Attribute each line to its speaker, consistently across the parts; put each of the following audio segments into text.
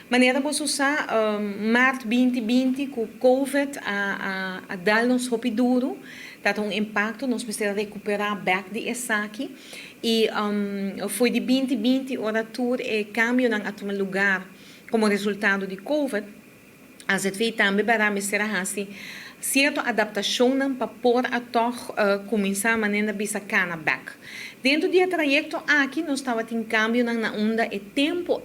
Speaker 1: Maneira você usar março 2020 com COVID a dar-nos hopi duro, tá um impacto, nós precisamos recuperar back de essa aqui e foi de 2020 ora tour e cambio ng atong lugar como resultado de COVID. As het wij também para me ser assim certa adaptação para pôr a toch começar a maneira bisa cana back. Dentro do trajeto aqui nós estava em cambio na onda e tempo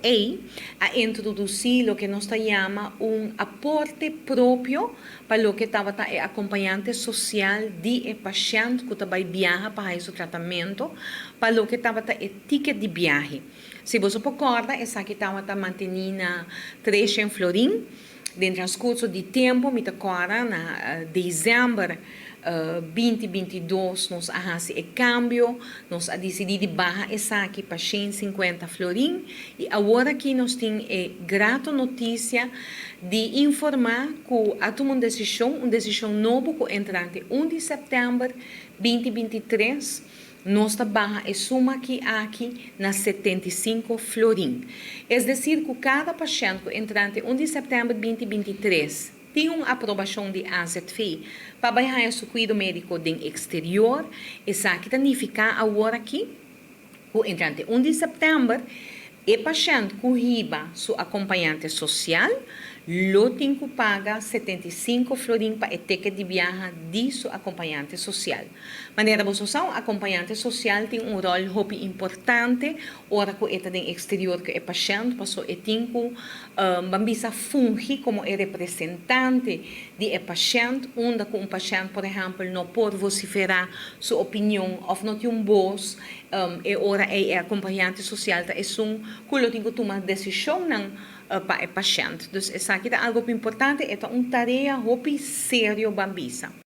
Speaker 1: a introduzir o que nós chama aporte próprio para o que estava acompanhante social de paciente que estava viaja para esse tratamento, para o que estava ticket de viagem. Se você recorda, essa aqui estava mantendo 3 em Florim. Dentro do transcurso de tempo, me agora, na dezembro 2022, nós fizemos o cambio, nós decidimos barra essa aqui para 150 florim, e agora aqui nós temos a grata notícia de informar que há uma decisão nova que entrante 1 de setembro 2023, nossa barra é suma aqui na 75 florim. É decir, que cada paciente entrante 1 de setembro de 2023 tem uma aprovação de AZV para baixar o cuidado médico do exterior. Isso aqui significa agora aqui, que entrante 1 de setembro, o paciente que riba seu acompanhante social, lo tem que pagar 75 florim para a ticket de viagem de seu acompanhante social. Maneira de usar, acompanhante social tem um rol muito importante, ora que está no exterior que é paciente, passou e tem que fungir como representante de paciente, onde paciente, por exemplo, não pode vociferar sua opinião, ou não tem voz, e ora é acompanhante social, é que tem que tomar decisão para o paciente. Então, isso aqui é algo importante, é uma tarefa muito séria, bambisa.